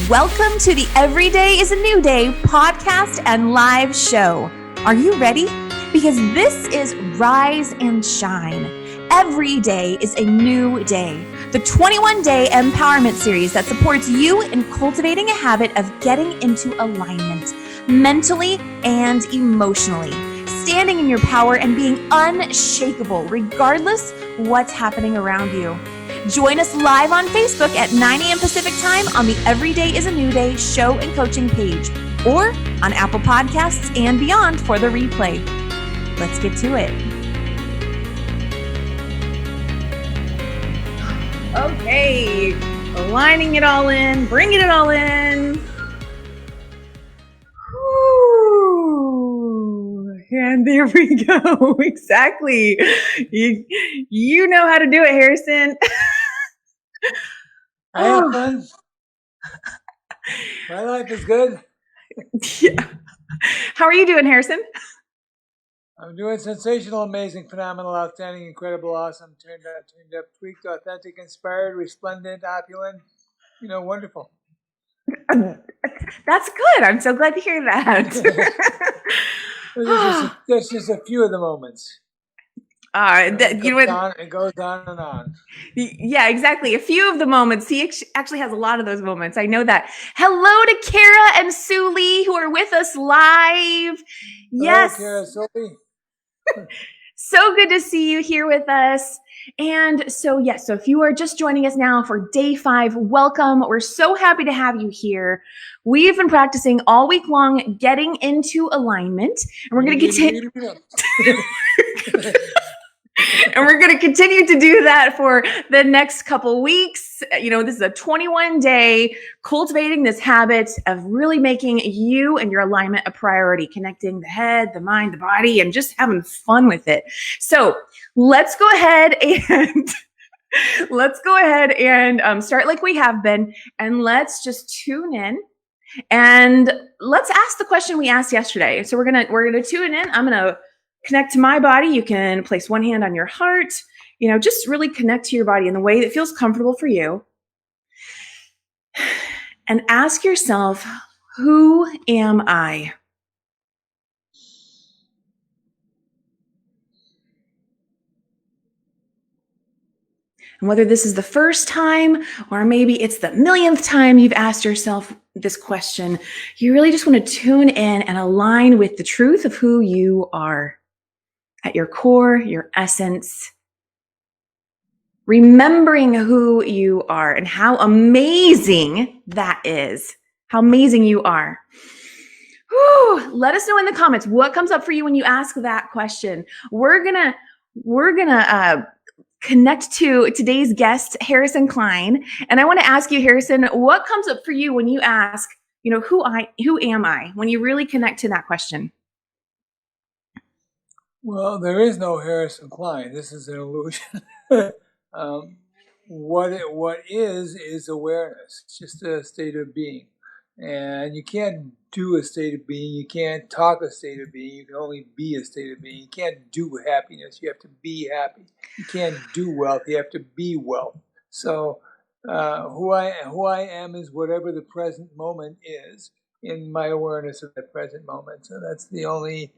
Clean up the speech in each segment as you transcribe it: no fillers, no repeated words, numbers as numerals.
Welcome to the Every Day is a New Day podcast and live show. Are you ready? Because this is Rise and Shine. Every day is a new day. The 21-day empowerment series that supports you in cultivating a habit of getting into alignment, mentally and emotionally, standing in your power and being unshakable regardless what's happening around you. Join us live on Facebook at 9 a.m. Pacific time on the Every Day is a New Day show and coaching page, or on Apple Podcasts and beyond for the replay. Let's get to it. Okay, aligning it all in, bringing it all in. Whew. And there we go. Exactly. You know how to do it, Harrison. I have fun. My life is good. Yeah. How are you doing, Harrison? I'm doing sensational, amazing, phenomenal, outstanding, incredible, awesome, turned up, tweaked, authentic, inspired, resplendent, opulent, wonderful. That's good. I'm so glad to hear that. That's just a few of the moments. It goes on and on. Yeah, exactly. A few of the moments. He actually has a lot of those moments. I know that. Hello to Kara and Sue Lee who are with us live. Yes. Hello, Kara, Sue Lee. So good to see you here with us. And so if you are just joining us now for day 5, welcome. We're so happy to have you here. We've been practicing all week long getting into alignment, and we're going to continue. And we're going to continue to do that for the next couple weeks. This is a 21-day cultivating this habit of really making you and your alignment a priority, connecting the head, the mind, the body, and just having fun with it. So let's go ahead and start like we have been, and let's just tune in. And let's ask the question we asked yesterday. So we're gonna tune in. I'm gonna connect to my body. You can place one hand on your heart, just really connect to your body in the way that feels comfortable for you. And ask yourself, who am I? And whether this is the first time or maybe it's the millionth time you've asked yourself this question, you really just want to tune in and align with the truth of who you are. At your core, your essence, remembering who you are and how amazing that is, how amazing you are. Whew. Let us know in the comments what comes up for you when you ask that question. We're gonna connect to today's guest, Harrison Klein, and I want to ask you, Harrison, what comes up for you when you ask, who am I? When you really connect to that question. Well, there is no Harrison Klein. This is an illusion. What is awareness. It's just a state of being. And you can't do a state of being. You can't talk a state of being. You can only be a state of being. You can't do happiness. You have to be happy. You can't do wealth. You have to be wealth. So who I am is whatever the present moment is in my awareness of that present moment. So that's the only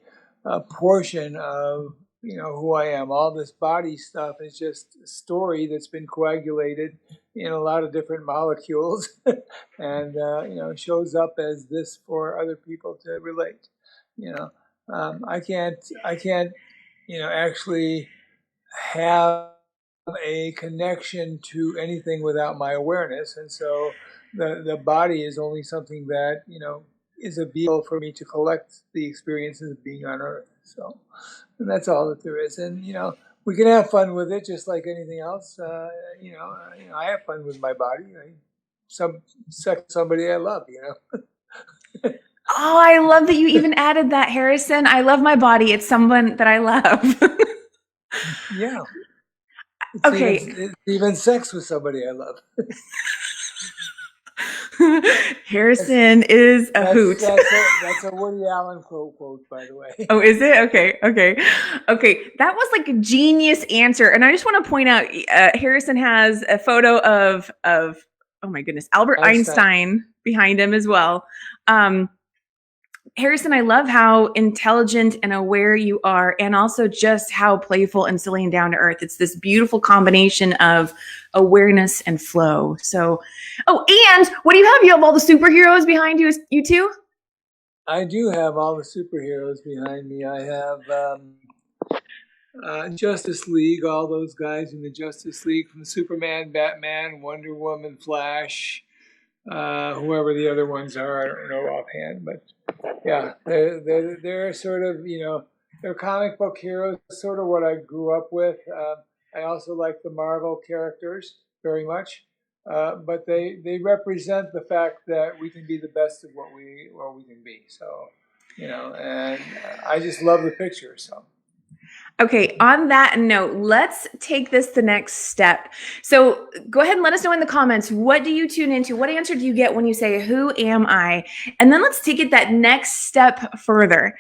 portion of who I am. All this body stuff is just a story that's been coagulated in a lot of different molecules, and shows up as this for other people to relate. I can't actually have a connection to anything without my awareness, and so the body is only something that is a vehicle for me to collect the experiences of being on Earth. So, and that's all that there is. And we can have fun with it, just like anything else. I have fun with my body. Somebody I love. Oh, I love that you even added that, Harrison. I love my body. It's someone that I love. Yeah. It's even sex with somebody I love. Harrison is a hoot. That's a Woody Allen quote, by the way. Oh, is it? Okay. That was like a genius answer. And I just want to point out, Harrison has a photo of oh my goodness, Albert Einstein. Einstein behind him as well. Harrison, I love how intelligent and aware you are, and also just how playful and silly and down to earth. It's this beautiful combination of awareness and flow. So, oh, and what do you have? You have all the superheroes behind you too? I do have all the superheroes behind me. I have Justice League, all those guys in the Justice League, from Superman, Batman, Wonder Woman, Flash, whoever the other ones are. I don't know offhand, but yeah, they're sort of, they're comic book heroes, sort of what I grew up with. I also like the Marvel characters very much, but they represent the fact that we can be the best of what we can be. So, and I just love the picture. So. Okay, on that note, let's take this the next step. So go ahead and let us know in the comments, what do you tune into? What answer do you get when you say, who am I? And then let's take it that next step further.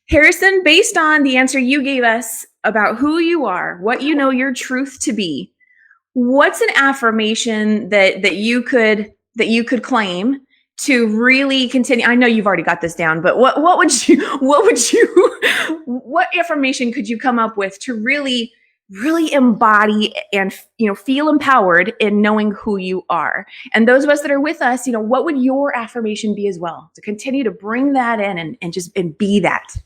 Harrison, based on the answer you gave us about who you are, what you know your truth to be, what's an affirmation that you could claim to really continue? I know you've already got this down, but what affirmation could you come up with to really embody and feel empowered in knowing who you are? And those of us that are with us, what would your affirmation be as well, to continue to bring that in and be that?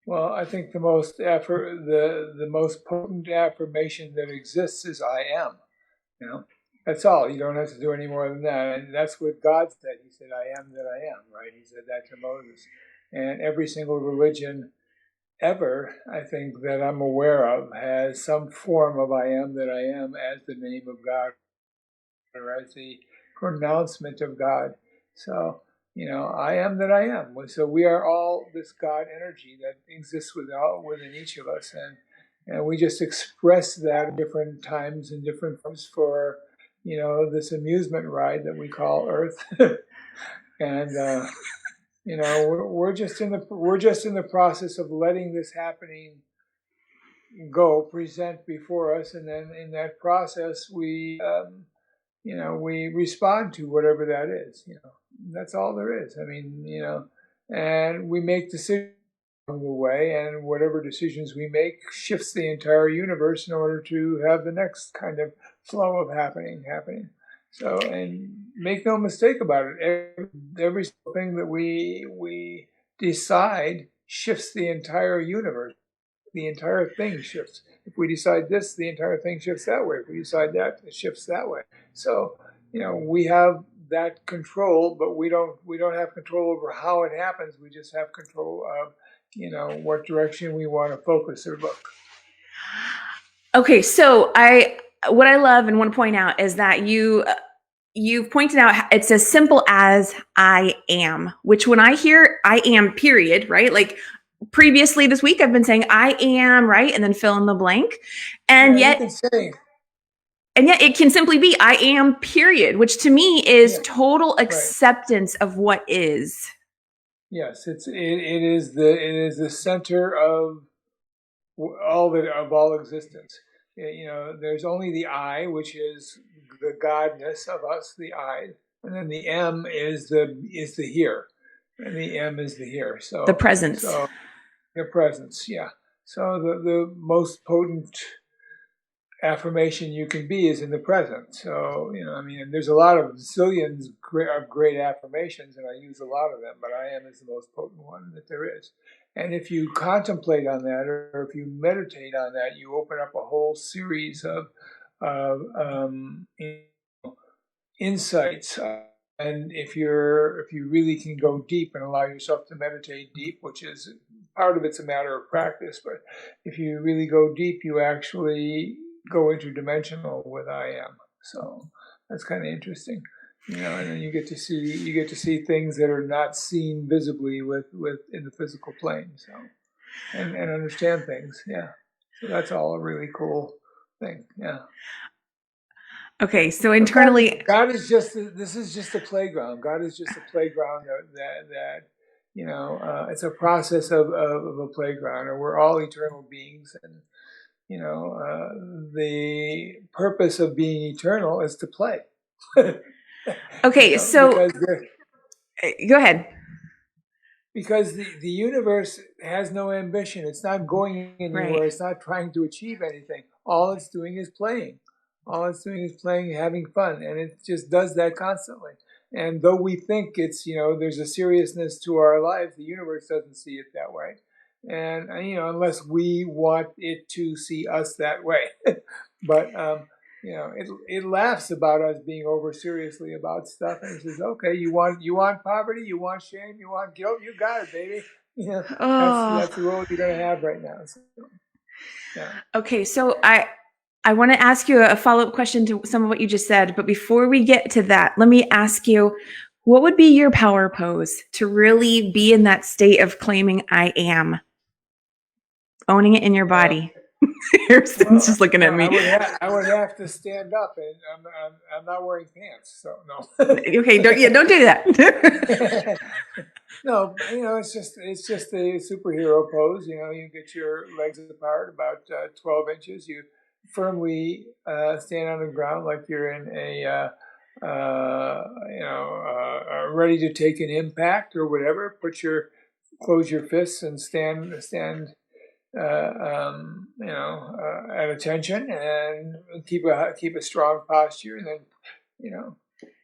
Well, I think the most potent affirmation that exists is I am. That's all. You don't have to do any more than that. And that's what God said. He said, I am that I am, right? He said that to Moses. And every single religion ever, I think, that I'm aware of has some form of I am that I am as the name of God or as the pronouncement of God. So, I am that I am. So we are all this God energy that exists within each of us. And we just express that at different times and different forms for, this amusement ride that we call Earth. And, we're just in the process of letting this happening present before us. And then in that process, we respond to whatever that is. That's all there is. I mean, and we make decisions along the way, and whatever decisions we make shifts the entire universe in order to have the next kind of flow of happening. So, and make no mistake about it, every thing that we decide shifts the entire universe. The entire thing shifts. If we decide this, the entire thing shifts that way. If we decide that, it shifts that way. So, we have that control, but we don't have control over how it happens. We just have control of, what direction we want to focus or look. Okay, so what I love and want to point out is that you've pointed out it's as simple as I am, which when I hear I am, period, right? Like previously this week, I've been saying I am, right? And then fill in the blank. And yet it can simply be I am, period, which to me is total acceptance of what is. Yes, it is the center of all existence. There's only the I, which is the godness of us, the I, and then the M is the here, and the M is the here. So the presence. So the presence, yeah. So the most potent affirmation you can be is in the present. So, there's a lot of zillions of great affirmations, and I use a lot of them, but I am is the most potent one that there is. And if you contemplate on that, or if you meditate on that, you open up a whole series of insights. And if you really can go deep and allow yourself to meditate deep, which is part of it's a matter of practice, but if you really go deep, you actually go interdimensional with I am. So that's kind of interesting, and then you get to see things that are not seen visibly with in the physical plane. So and understand things. Yeah. So that's all a really cool thing. Yeah. Okay, so internally, God is just this is just a playground. God is just a playground that it's a process of a playground, and we're all eternal beings, and the purpose of being eternal is to play. Okay, so go ahead. Because the universe has no ambition. It's not going anywhere. Right. It's not trying to achieve anything. All it's doing is playing. All it's doing is playing, having fun, and it just does that constantly. And though we think it's, there's a seriousness to our lives, the universe doesn't see it that way. And, unless we want it to see us that way. But, it laughs about us being over seriously about stuff, and it says, "Okay, you want poverty, you want shame, you want guilt, you got it, baby." That's the role you're going to have right now. So, yeah. Okay, so I want to ask you a follow-up question to some of what you just said, but before we get to that, let me ask you, what would be your power pose to really be in that state of claiming I am, owning it in your body? Harrison's just looking at me. I would have to stand up, and I'm not wearing pants, so no. Okay, don't do that. No, it's just a superhero pose. You get your legs apart about 12 inches. You firmly stand on the ground like you're in ready to take an impact or whatever. Close your fists and stand at attention, and keep a strong posture, and then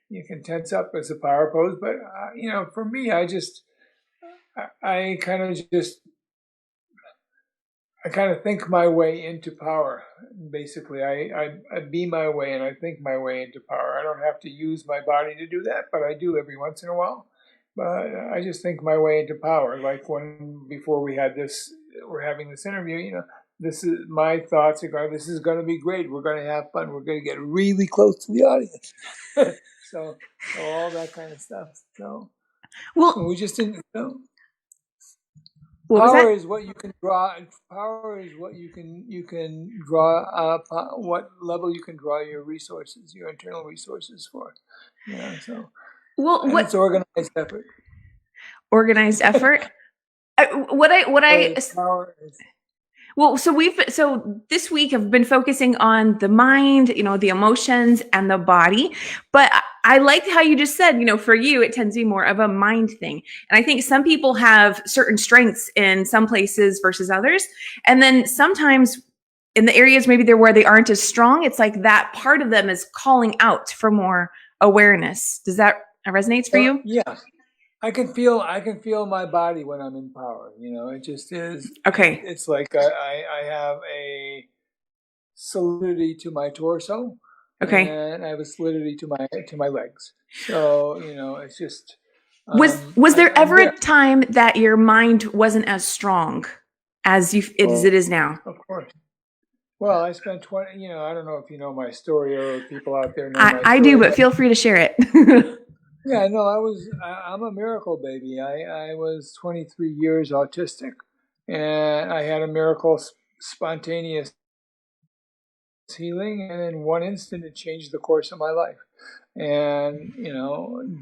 you can tense up as a power pose. But for me, I kind of think my way into power. Basically, I be my way, and I think my way into power. I don't have to use my body to do that, but I do every once in a while. But I just think my way into power. Like before we're having this interview. This is my thoughts are going. This is going to be great. We're going to have fun. We're going to get really close to the audience. so all that kind of stuff. So we just didn't know. Power is what you can draw. Power is what you can draw. What level you can draw your resources, your internal resources for. So. It's organized effort. Organized effort. So this week I've been focusing on the mind, the emotions and the body. But I like how you just said, for you, it tends to be more of a mind thing. And I think some people have certain strengths in some places versus others. And then sometimes in the areas maybe where they aren't as strong, it's like that part of them is calling out for more awareness. Does that resonate for you? Yeah. I can feel my body when I'm in power. It just is. Okay. It's like I have a solidity to my torso. Okay. And I have a solidity to my legs. So it's just. Was there ever a time that your mind wasn't as strong as it is now? Of course. Well, I spent 20. I don't know if you know my story or people out there know my story. I do, but feel free to share it. Yeah, no, I'm a miracle baby. I was 23 years autistic, and I had a miracle spontaneous healing, and in one instant it changed the course of my life. And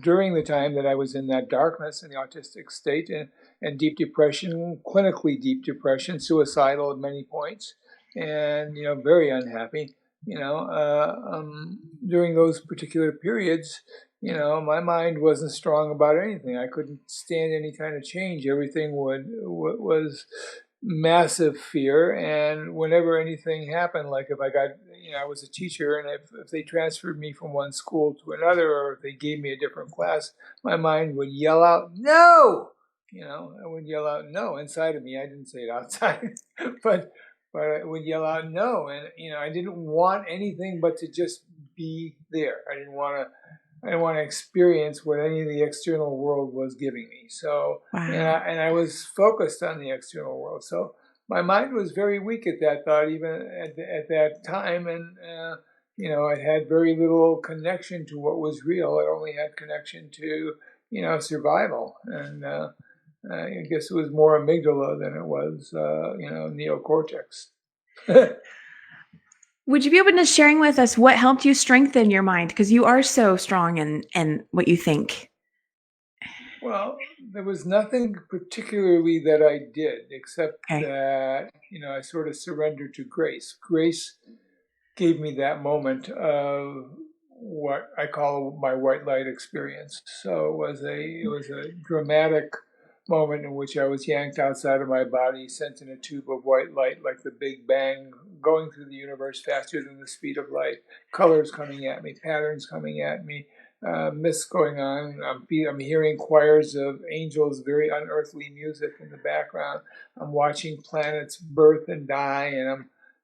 during the time that I was in that darkness, in the autistic state, and deep depression, clinically deep depression, suicidal at many points, and very unhappy, during those particular periods, my mind wasn't strong about anything. I couldn't stand any kind of change. Everything was massive fear. And whenever anything happened, like if I got, I was a teacher, and if they transferred me from one school to another, or if they gave me a different class, my mind would yell out, "No!" I would yell out "no" inside of me. I didn't say it outside, but I would yell out "no." And, I didn't want anything but to just be there. I didn't want to experience what any of the external world was giving me. So, wow. and I was focused on the external world. So my mind was very weak at that thought, even at that time. And, it had very little connection to what was real. It only had connection to, survival. And I guess it was more amygdala than it was, neocortex. Would you be open to sharing with us what helped you strengthen your mind? Because you are so strong in what you think. Well, there was nothing particularly that I did, except that, I sort of surrendered to grace. Grace gave me that moment of what I call my white light experience. So it was a dramatic moment in which I was yanked outside of my body, sent in a tube of white light like the Big Bang, going through the universe faster than the speed of light, colors coming at me, patterns coming at me, mists going on. I'm hearing choirs of angels, very unearthly music in the background. I'm watching planets birth and die,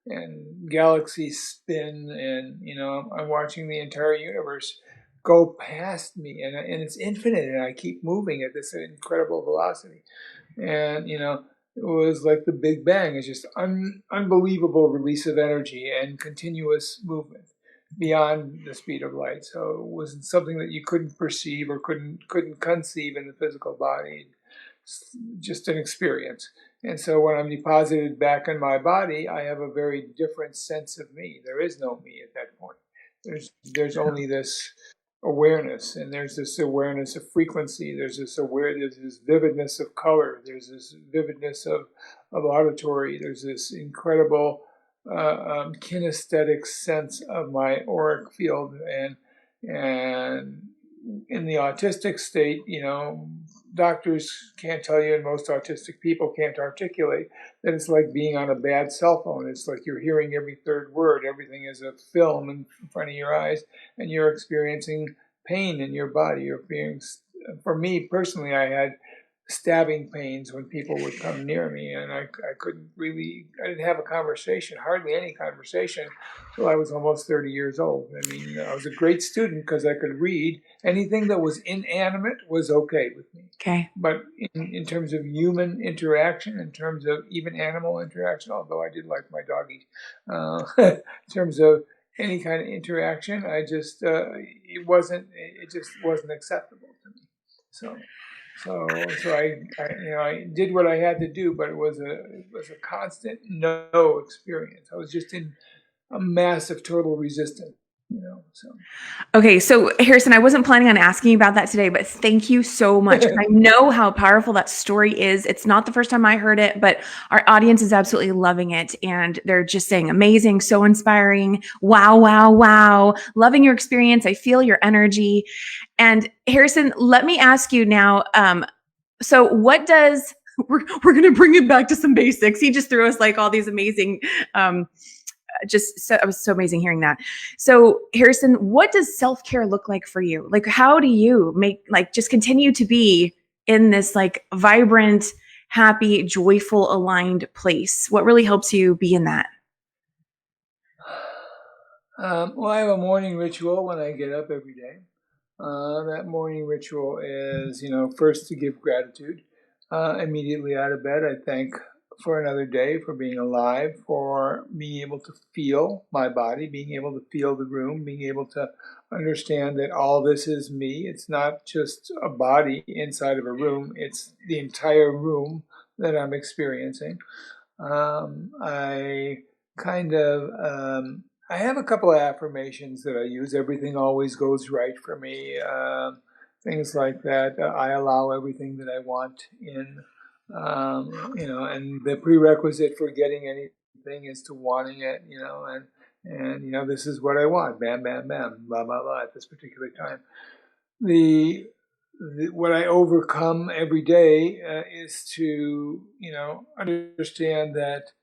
and galaxies spin, and I'm watching the entire universe go past me, and it's infinite, and I keep moving at this incredible velocity. And it was like the Big Bang. It's just unbelievable release of energy and continuous movement beyond the speed of light. So it wasn't something that you couldn't perceive or couldn't conceive in the physical body. It's just an experience. And so when I'm deposited back in my body, I have a very different sense of me. There is no me at that point. There's only this awareness, and there's this awareness of frequency. There's this vividness of color. There's this vividness of auditory. There's this incredible kinesthetic sense of my auric field, and in the autistic state, doctors can't tell you, and most autistic people can't articulate that it's like being on a bad cell phone. It's like you're hearing every third word. Everything is a film in front of your eyes, and you're experiencing pain in your body. For me personally, I had stabbing pains when people would come near me, and I didn't have a conversation, hardly any conversation, till I was almost 30 years old. I mean, I was a great student because I could read. Anything that was inanimate was okay with me. Okay. But in terms of human interaction, in terms of even animal interaction, although I did like my doggy, in terms of any kind of interaction, it just wasn't acceptable to me. So I did what I had to do, but it was a constant no experience. I was just in a massive total resistance. Okay, so Harrison, I wasn't planning on asking you about that today, but thank you so much. I know how powerful that story is. It's not the first time I heard it, but our audience is absolutely loving it. And they're just saying amazing, so inspiring. Wow, wow, wow. Loving your experience. I feel your energy. And Harrison, let me ask you now, so what does, we're going to bring it back to some basics. He just threw us like all these amazing, it was so amazing hearing that. So Harrison, what does self-care look like for you? Like, how do you just continue to be in this like vibrant, happy, joyful, aligned place? What really helps you be in that? Well, I have a morning ritual when I get up every day. That morning ritual is, first to give gratitude. Immediately out of bed, I thank for another day, for being alive, for being able to feel my body, being able to feel the room, being able to understand that all this is me. It's not just a body inside of a room, it's the entire room that I'm experiencing. I have a couple of affirmations that I use. Everything always goes right for me. Things like that. I allow everything that I want in. And the prerequisite for getting anything is to wanting it. And this is what I want. Bam, bam, bam. Blah, blah, blah. At this particular time, what I overcome every day is to understand that.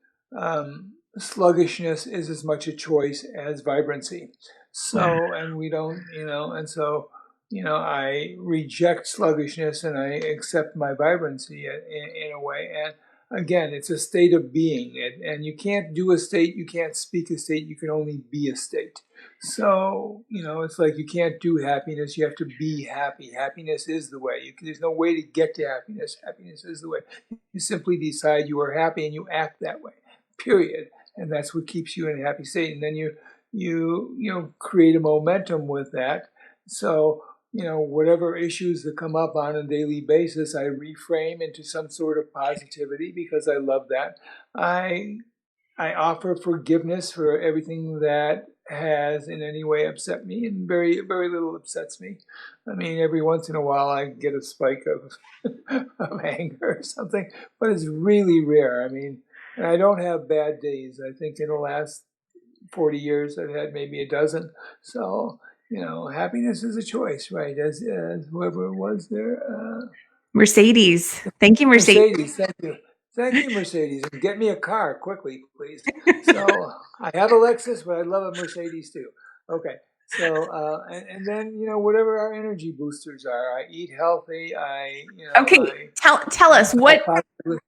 Sluggishness is as much a choice as vibrancy. So, and we don't, I reject sluggishness and I accept my vibrancy in a way. And again, it's a state of being, and you can't do a state, you can't speak a state, you can only be a state. So, it's like you can't do happiness, you have to be happy. Happiness is the way. There's no way to get to happiness. Happiness is the way. You simply decide you are happy and you act that way, period. And that's what keeps you in a happy state. And then you create a momentum with that. So, whatever issues that come up on a daily basis, I reframe into some sort of positivity because I love that. I offer forgiveness for everything that has in any way upset me, and very, very little upsets me. I mean, every once in a while I get a spike of anger or something, but it's really rare. I mean, and I don't have bad days. I think in the last 40 years I've had maybe a dozen. So happiness is a choice, right? As whoever it was there. Mercedes. Thank you, Mercedes. Mercedes, thank you. Thank you, Mercedes. And get me a car quickly, please. So I have a Lexus, but I'd love a Mercedes too. Okay. So, and then, whatever our energy boosters are, I eat healthy. Okay, tell us what. Possibly.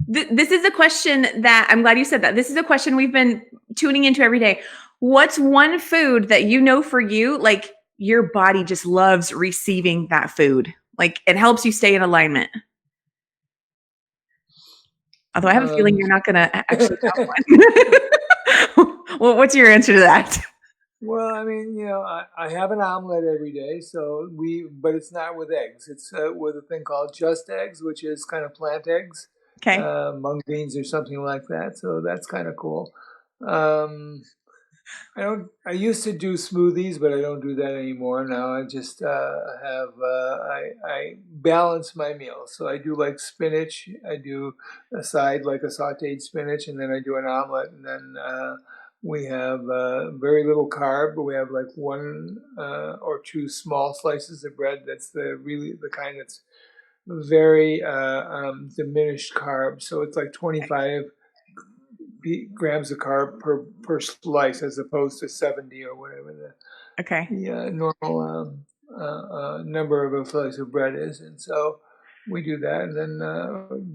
This is a question that I'm glad you said that. This is a question we've been tuning into every day. What's one food that for you, like your body just loves receiving that food? Like it helps you stay in alignment. Although I have a feeling you're not going to actually have one. Well, what's your answer to that? Well, I have an omelet every day, but it's not with eggs. It's with a thing called just eggs, which is kind of plant eggs, Okay. mung beans or something like that. So that's kind of cool. Um, I used to do smoothies, but I don't do that anymore. Now I just I balance my meals. So I do like spinach. I do a side like a sautéed spinach, and then I do an omelet, and then we have very little carb. We have like one or two small slices of bread. That's the kind that's very diminished carb. So it's like 25 grams of carb per slice, as opposed to 70 or whatever the normal number of a slice of bread is. And so we do that, and then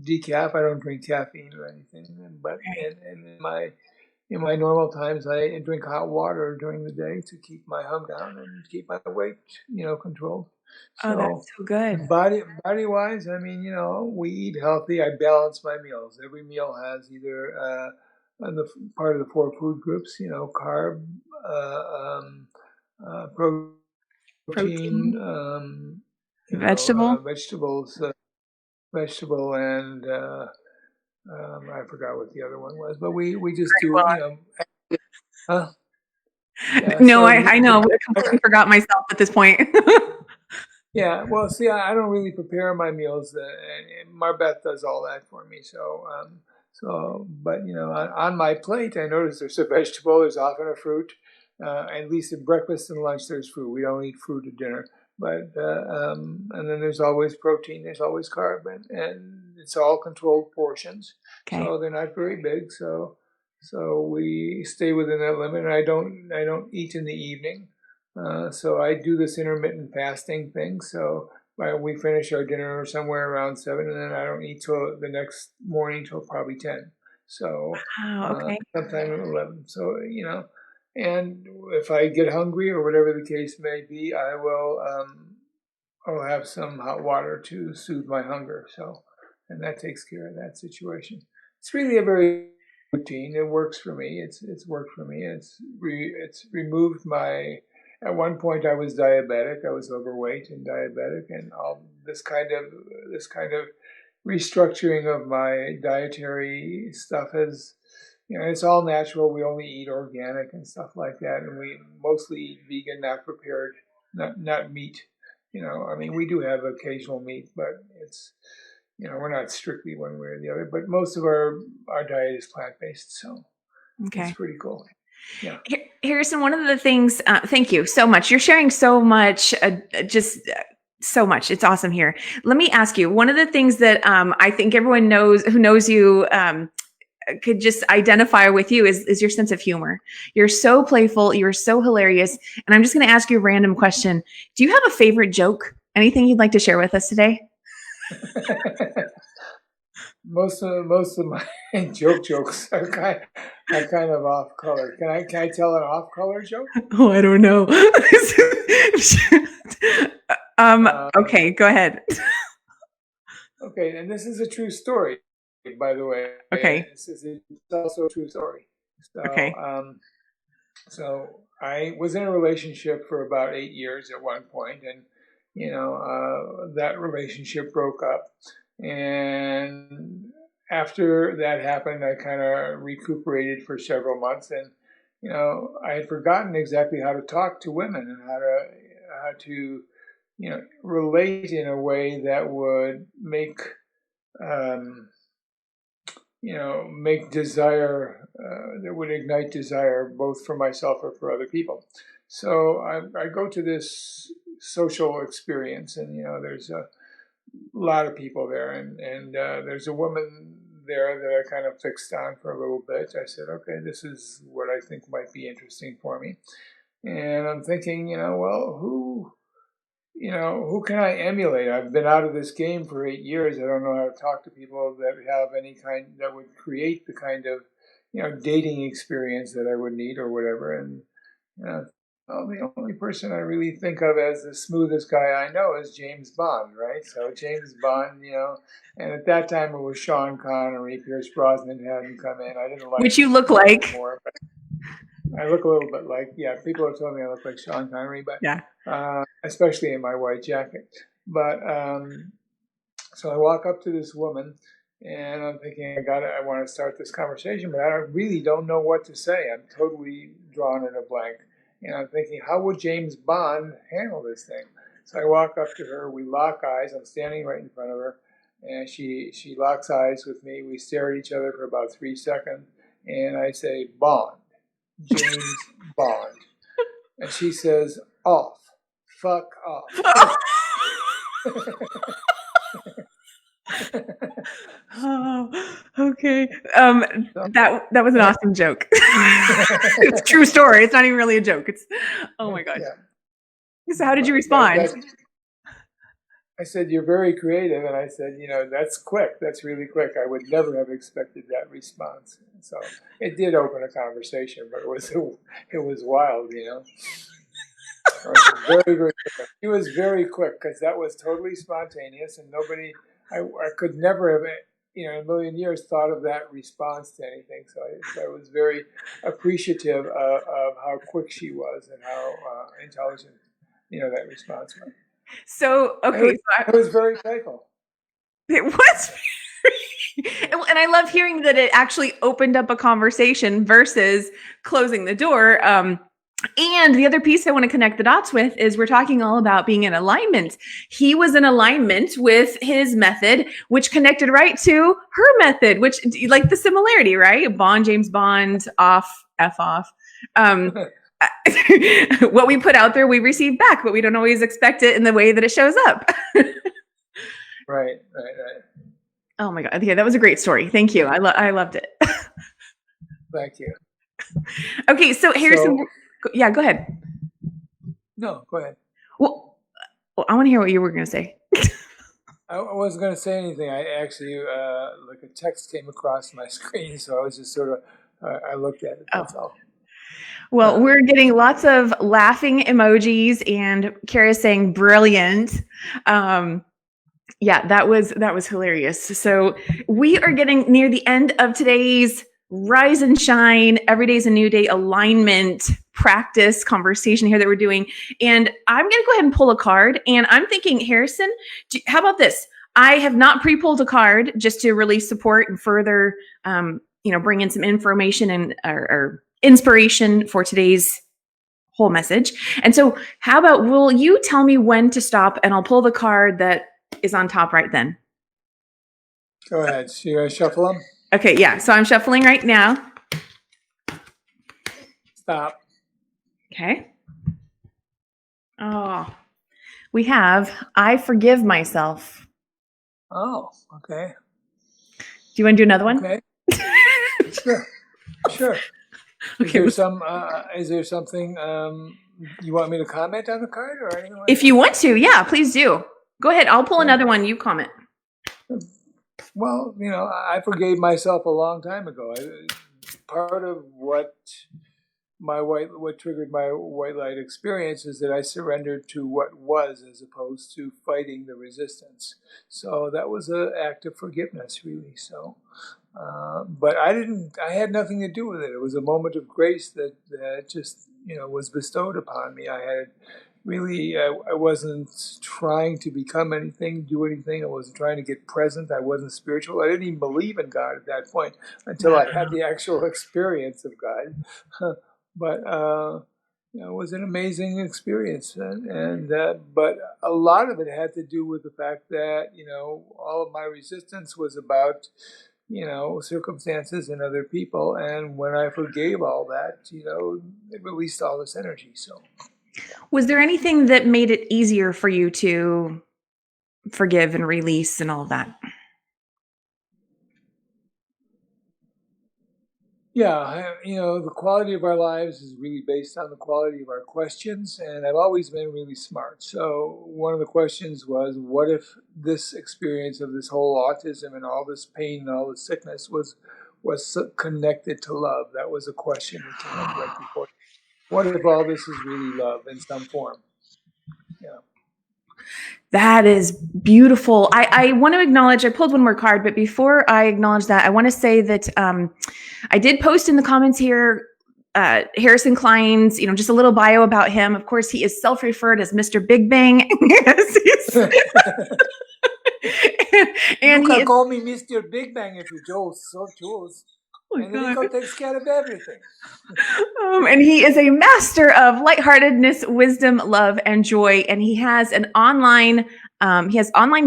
decaf. I don't drink caffeine or anything, but and in my normal times, I drink hot water during the day to keep my hum down and keep my weight, controlled. Oh, that's so good. Body wise, we eat healthy. I balance my meals. Every meal has either on the part of the four food groups, carb, protein, vegetable, vegetable, and I forgot what the other one was, but we just do, huh? Yeah, no, I know. I completely forgot myself at this point. Yeah, well, see, I don't really prepare my meals, and Marbeth does all that for me. But on my plate, I notice there's a vegetable, there's often a fruit. At least at breakfast and lunch, there's fruit. We don't eat fruit at dinner, and then there's always protein, there's always carb, and it's all controlled portions. Okay. So they're not very big. So we stay within that limit. And I don't eat in the evening. So I do this intermittent fasting thing. So we finish our dinner somewhere around 7, and then I don't eat till the next morning till probably 10. So sometime at 11. So and if I get hungry or whatever the case may be, I'll have some hot water to soothe my hunger. So, and that takes care of that situation. It's really a very routine. It works for me. It's worked for me. It's removed my. At one point, I was diabetic. I was overweight and diabetic, and all this kind of restructuring of my dietary stuff has, it's all natural. We only eat organic and stuff like that, and we mostly eat vegan, not prepared, not meat. We do have occasional meat, but it's, we're not strictly one way or the other. But most of our diet is plant based, so it's pretty cool. Yeah. Harrison, one of the things, thank you so much. You're sharing so much, so much. It's awesome here. Let me ask you, one of the things that I think everyone who knows you could just identify with you is your sense of humor. You're so playful. You're so hilarious. And I'm just going to ask you a random question. Do you have a favorite joke? Anything you'd like to share with us today? Most of my jokes are kind of off color. Can I tell an off color joke? Oh, I don't know. Okay, go ahead. Okay, and this is a true story, by the way. Okay. It's also a true story. So, okay. So I was in a relationship for about 8 years at one point, and that relationship broke up. And after that happened, I kind of recuperated for several months, and I had forgotten exactly how to talk to women and how to relate in a way that would make desire, that would ignite desire both for myself or for other people. So I go to this social experience, and there's a lot of people there, and there's a woman there that I kind of fixed on for a little bit. I said, okay, this is what I think might be interesting for me, and I'm thinking, well, who can I emulate? I've been out of this game for 8 years. I don't know how to talk to people that have any kind that would create the kind of dating experience that I would need or whatever, and well, the only person I really think of as the smoothest guy I know is James Bond, right? So James Bond, and at that time it was Sean Connery. Pierce Brosnan hadn't come in. I didn't like which you look like. anymore, but I look a little bit like, people have told me I look like Sean Connery, but especially in my white jacket. But so I walk up to this woman, and I'm thinking, I want to start this conversation, but I really don't know what to say. I'm totally drawn in a blank. And I'm thinking, how would James Bond handle this thing? So I walk up to her, we lock eyes, I'm standing right in front of her, and she locks eyes with me. We stare at each other for about 3 seconds, and I say, Bond, James Bond. And she says, off, fuck off. Oh, okay. That was an awesome joke. It's a true story. It's not even really a joke. It's oh my gosh. Yeah. So how did you respond? I said, you're very creative, and I said, that's quick. That's really quick. I would never have expected that response. So it did open a conversation, but it was wild, Very, very quick. It was very quick because that was totally spontaneous, and nobody. I could never have, in a million years, thought of that response to anything. So I was very appreciative of how quick she was and how intelligent, that response was. So, okay. It was very playful. It was and I love hearing that it actually opened up a conversation versus closing the door. And the other piece I want to connect the dots with is we're talking all about being in alignment. He was in alignment with his method, which connected right to her method, which like the similarity, right? Bond, James Bond, off, F off. What we put out there, we receive back, but we don't always expect it in the way that it shows up. Right. Oh my God. Yeah, that was a great story. Thank you. I loved it. Thank you. Okay. So Harrison, yeah, go ahead. No, go ahead. Well, I want to hear what you were going to say. I wasn't going to say anything. I actually, like a text came across my screen, so I was just sort of, I looked at it. That's all. Well, we're getting lots of laughing emojis, and Kara saying brilliant. Yeah, that was hilarious. So we are getting near the end of today's Rise and Shine, Every Day's a New Day alignment practice conversation here that we're doing. And I'm going to go ahead and pull a card. And I'm thinking, Harrison, how about this? I have not pre-pulled a card just to really support and further, bring in some information and or inspiration for today's whole message. And so how about, will you tell me when to stop, and I'll pull the card that is on top right then. Go ahead. So you shuffle them? Okay, yeah. So I'm shuffling right now. Stop. Okay. Oh, we have I forgive myself. Oh, okay. Do you want to do another one? Okay. Sure. Okay. Is there something you want me to comment on the card or anything like If you want to, yeah, please do. Go ahead. I'll pull another one. You comment. Well, I forgave myself a long time ago. Part of what triggered my white light experience is that I surrendered to what was as opposed to fighting the resistance. So that was an act of forgiveness, really. So, but I had nothing to do with it. It was a moment of grace that just, was bestowed upon me. I wasn't trying to become anything, do anything. I wasn't trying to get present. I wasn't spiritual. I didn't even believe in God at that point until I had the actual experience of God. But it was an amazing experience, but a lot of it had to do with the fact that all of my resistance was about circumstances and other people. And when I forgave all that, it released all this energy. So, Was there anything that made it easier for you to forgive and release and all of that? yeah, the quality of our lives is really based on the quality of our questions. And I've always been really smart. So one of the questions was, what if this experience of this whole autism and all this pain and all this sickness was connected to love? That was a question that came up right before. What if all this is really love in some form? Yeah. That is beautiful. I want to acknowledge, I pulled one more card, but before I acknowledge that, I want to say that I did post in the comments here Harrison Klein's, just a little bio about him. Of course, he is self-referred as Mr. Big Bang. And you can call me Mr. Big Bang if you so choose. Oh, and Enrico takes care of everything. And he is a master of lightheartedness, wisdom, love, and joy. And he has an online,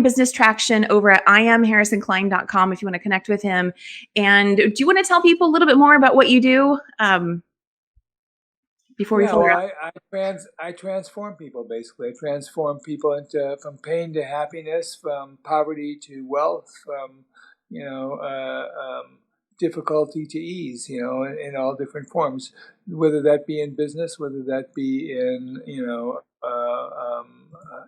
business traction over at iamharrisonklein.com if you want to connect with him. And do you want to tell people a little bit more about what you do before we follow up? I transform people, basically. I transform people from pain to happiness, from poverty to wealth, from, difficulty to ease, in all different forms, whether that be in business, whether that be in,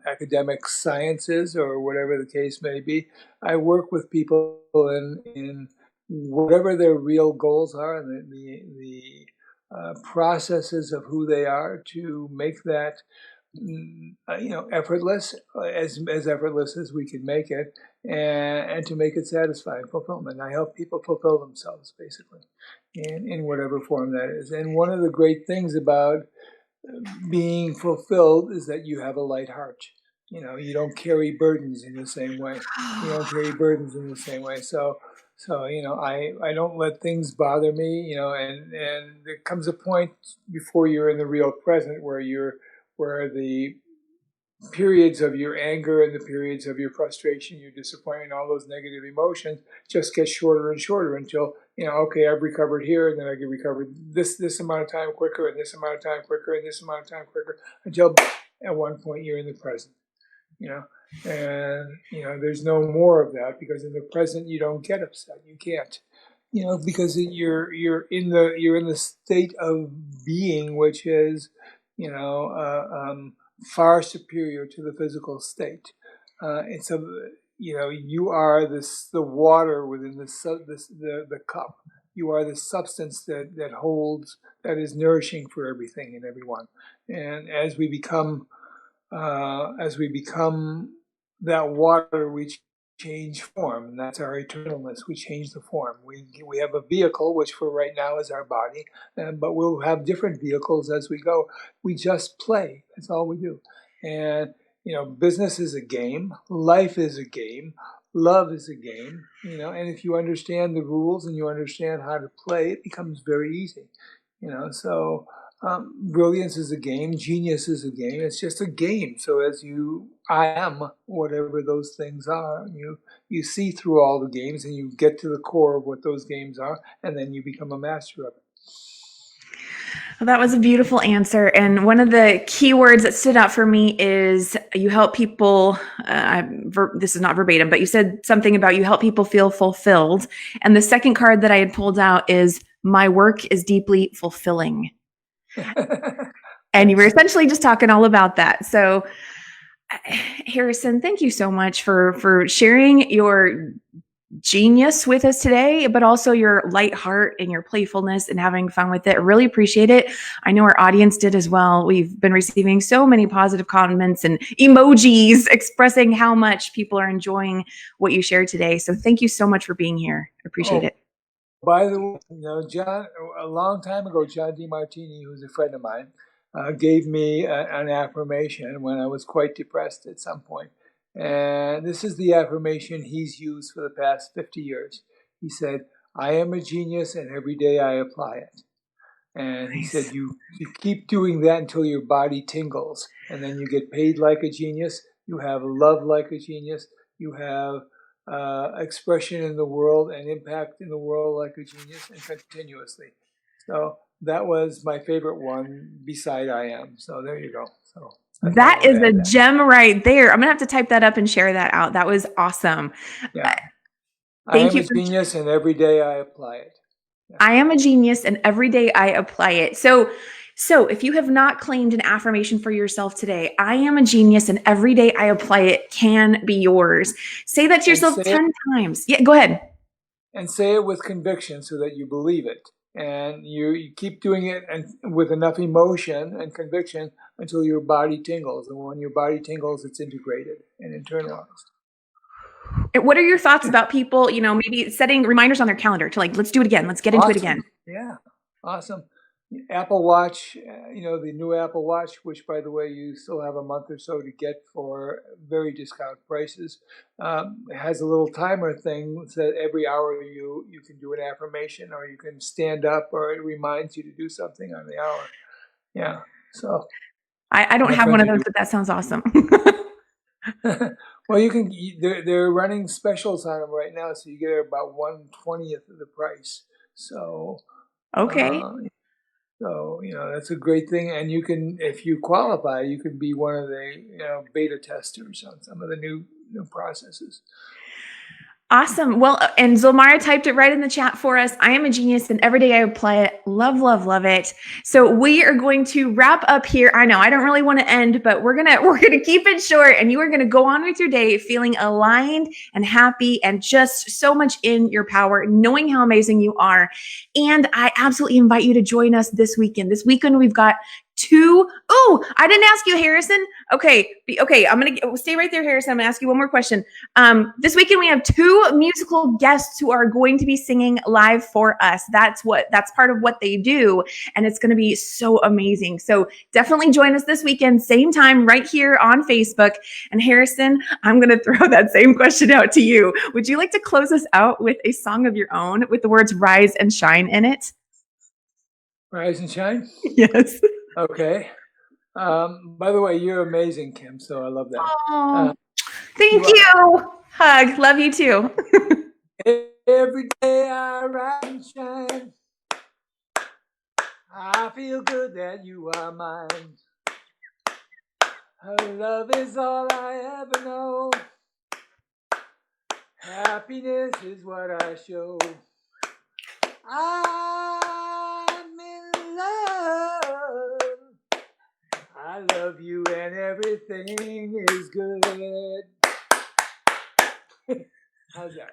academic sciences or whatever the case may be. I work with people in whatever their real goals are and the processes of who they are to make that effortless, as effortless as we can make it, and to make it satisfying fulfillment. I help people fulfill themselves, basically, in whatever form that is. And one of the great things about being fulfilled is that you have a light heart. You don't carry burdens in the same way. So I don't let things bother me. And there comes a point before you're in the real present where the periods of your anger and the periods of your frustration, your disappointment, all those negative emotions just get shorter and shorter until, okay, I've recovered here, and then I get recovered this amount of time quicker, and this amount of time quicker, and this amount of time quicker, until at one point you're in the present, and, there's no more of that, because in the present you don't get upset. You can't, because you're in the state of being, which is, far superior to the physical state. It's you are the water within the cup. You are the substance that holds, that is nourishing for everything and everyone. And as we become that water, we change form, and that's our eternalness. We change the form. We have a vehicle, which for right now is our body, but we'll have different vehicles as we go. We just play. That's all we do. And business is a game. Life is a game. Love is a game. And if you understand the rules and you understand how to play, it becomes very easy. So. Brilliance is a game. Genius is a game. It's just a game. So I am whatever those things are. You see through all the games and you get to the core of what those games are, and then you become a master of it. Well, that was a beautiful answer. And one of the key words that stood out for me is you help people. This is not verbatim, but you said something about you help people feel fulfilled. And the second card that I had pulled out is my work is deeply fulfilling. And you were essentially just talking all about that. So, Harrison, thank you so much for sharing your genius with us today, but also your light heart and your playfulness and having fun with it. I really appreciate it. I know our audience did as well. We've been receiving so many positive comments and emojis expressing how much people are enjoying what you shared today. So thank you so much for being here. I appreciate it. By the way, John, a long time ago, John DeMartini, who's a friend of mine, gave me an affirmation when I was quite depressed at some point. And this is the affirmation he's used for the past 50 years. He said, I am a genius, and every day I apply it. And he said, you keep doing that until your body tingles, and then you get paid like a genius. You have love like a genius. You have expression in the world and impact in the world like a genius and continuously. So that was my favorite one beside I am. So there you go. So that is a gem right there. I'm going to have to type that up and share that out. That was awesome. Yeah. I Thank am you a genius and every day I apply it. Yeah. I am a genius and every day I apply it. So if you have not claimed an affirmation for yourself today, I am a genius and every day I apply it can be yours. Say that to yourself 10 times. Yeah, go ahead. And say it with conviction so that you believe it. And you keep doing it and with enough emotion and conviction until your body tingles. And when your body tingles, it's integrated and internalized. What are your thoughts about people, maybe setting reminders on their calendar to let's do it again. Let's get into it again. Yeah. Awesome. Apple Watch, the new Apple Watch, which, by the way, you still have a month or so to get for very discount prices, has a little timer thing that every hour you can do an affirmation or you can stand up or it reminds you to do something on the hour. Yeah. So I don't have one of those, but that sounds awesome. Well, you can. They're running specials on them right now, so you get about 1/20th of the price. So okay. So that's a great thing, and you can, if you qualify, you can be one of the beta testers on some of the new processes. Awesome. Well, and Zilmara typed it right in the chat for us. I am a genius and every day I apply it. Love, love, love it. So we are going to wrap up here. I know I don't really want to end, but we're going to keep it short and you are going to go on with your day feeling aligned and happy and just so much in your power, knowing how amazing you are. And I absolutely invite you to join us this weekend. This weekend, we've got I didn't ask you, Harrison. Okay. I'm going to stay right there, Harrison. I'm going to ask you one more question. This weekend we have 2 musical guests who are going to be singing live for us. That's part of what they do. And it's going to be so amazing. So definitely join us this weekend, same time right here on Facebook. And Harrison, I'm going to throw that same question out to you. Would you like to close us out with a song of your own with the words rise and shine in it? Rise and shine? Yes. Okay. By the way, you're amazing, Kim, so I love that. Thank you. Hug. Love you too. Every day I rise and shine. I feel good that you are mine. Her love is all I ever know. Happiness is what I show. I'm in love. I love you and everything is good. How's that?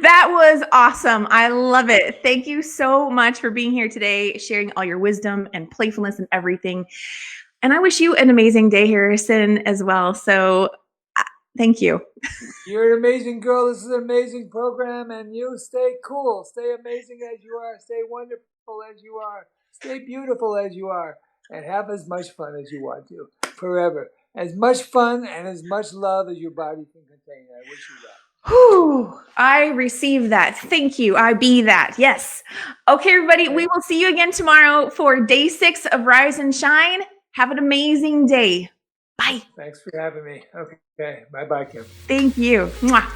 That was awesome. I love it. Thank you so much for being here today, sharing all your wisdom and playfulness and everything. And I wish you an amazing day, Harrison, as well. So thank you. You're an amazing girl. This is an amazing program. And you stay cool. Stay amazing as you are. Stay wonderful as you are. Stay beautiful as you are. And have as much fun as you want to. Forever. As much fun and as much love as your body can contain. I wish you that. Whew, I receive that. Thank you. I be that. Yes. Okay, everybody. We will see you again tomorrow for day 6 of Rise and Shine. Have an amazing day. Bye. Thanks for having me. Okay. Bye-bye, Kim. Thank you. Mwah.